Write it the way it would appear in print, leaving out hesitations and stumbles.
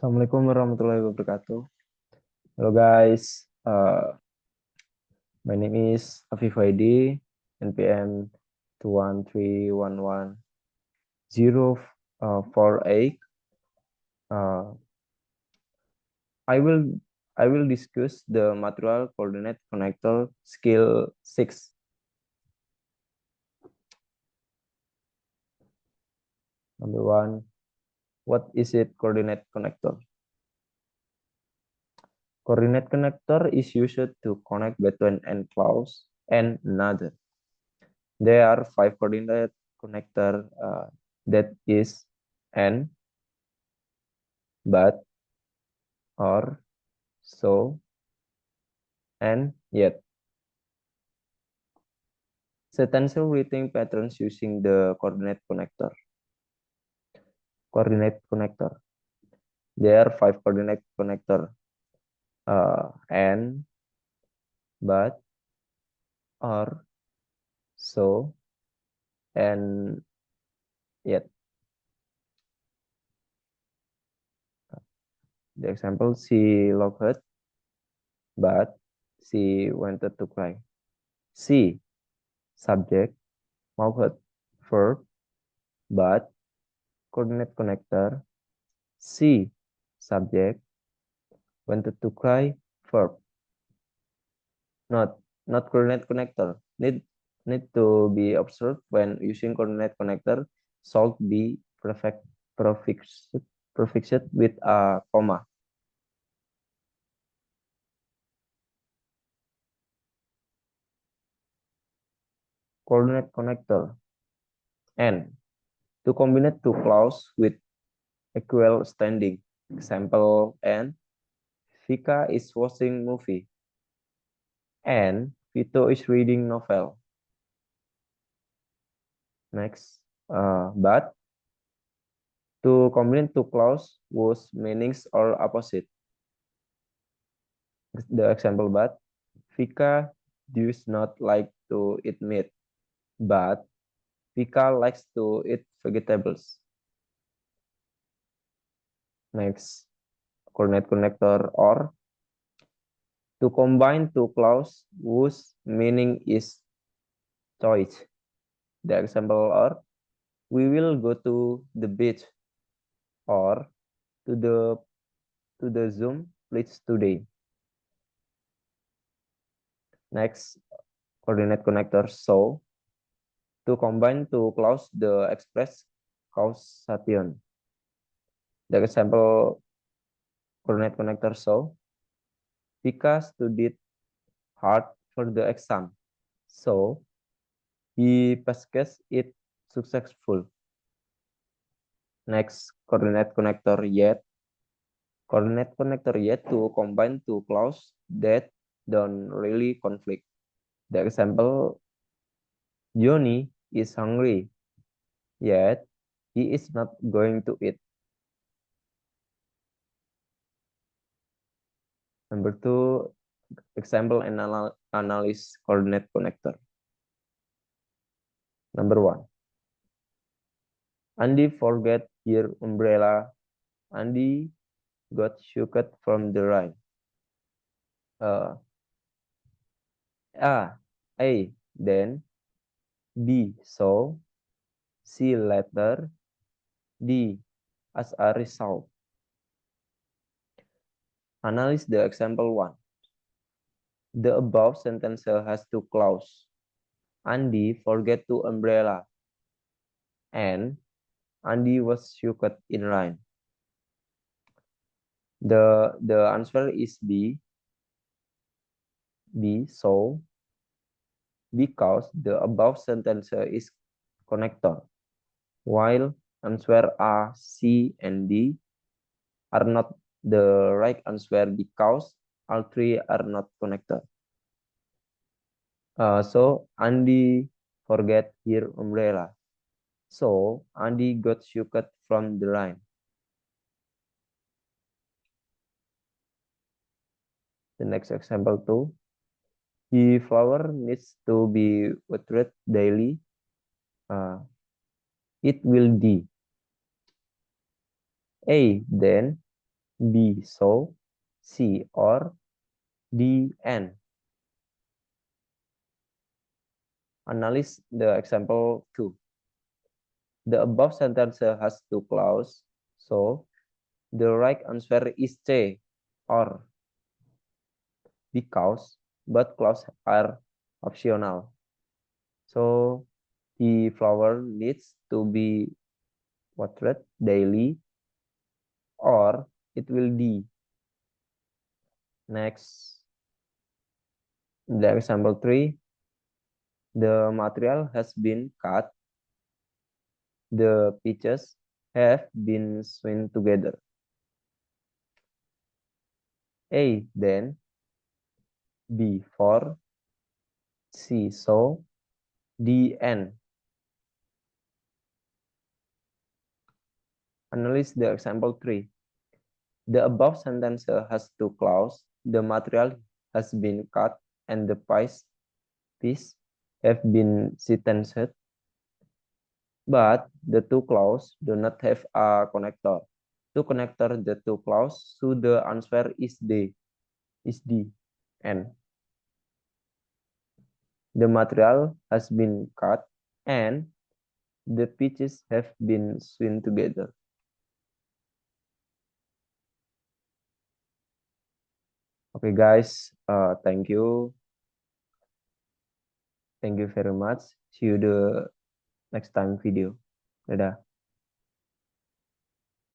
Assalamualaikum warahmatullahi wabarakatuh. Hello guys, my name is Afif Waidi, NPM 2131104A. Uh, I will I will discuss the material coordinate connector skill 6. Number one, what is it coordinate connector? Coordinate connector is used to connect between an clause and another. There are 5 coordinate connector that is and, but, or, so, and, yet. Sentences writing patterns using the coordinate connector. Coordinate connector. There are 5 coordinate connector. And, but, or, so, and, yet. The example, she laughed, but she wanted to cry. She, subject, mouthed, verb, but, coordinate connector. She, subject, wanted to cry, verb. Not coordinate connector. Need to be observed when using coordinate connector should be prefixed with a comma. Coordinate connector. And to combine two clauses with equal standing. Example, and Vika is watching movie. And Vito is reading novel. Next, but to combine two clauses whose meanings are opposite. The example, but Vika does not like to eat meat, but Vika likes to eat vegetables. Next, coordinate connector or to combine two clauses whose meaning is choice. The example are we will go to the beach or to the Zoom please today. Next, coordinate connector so to combine two clauses the express causation. The example coordinate connector so Vika studied hard for the exam, so he passed it successful. Next, coordinate connector yet. Coordinate connector yet to combine two clauses that don't really conflict. The example, Johnny is hungry, yet he is not going to eat. Number two, example analysis coordinate connector. Number one, Andy forget her umbrella. Andy got shocked from the rain. A, then, B, so, C, later, D, as a result. Analyze the example 1. The above sentence has two clauses. Andy forget to umbrella and Andy was shocked in rain. The answer is B. B, so, because the above sentence is connector, while answer A, C, and D are not the right answer because all three are not connected. So Andy forget her umbrella. So Andy got shocked from the rain. The next example 2. The flower needs to be watered daily. It will D. A, then B, so, C, or, D, and. Analyze the example 2. The above sentence has two clauses, so the right answer is C, or, because both clauses are optional. So the flower needs to be watered daily, or it will die. Next, the example 3, the material has been cut, the pieces have been sewn together. A, then, B, for, C, so, D, and. Analyze the example 3. The above sentence has two clauses. The material has been cut and the piece have been sentenced, but the two clauses do not have a connector. To connector the two clauses, so the answer is D, and. The material has been cut and the pieces have been sewn together. Okay, guys, thank you. Thank you very much. See you the next time video. Dadah.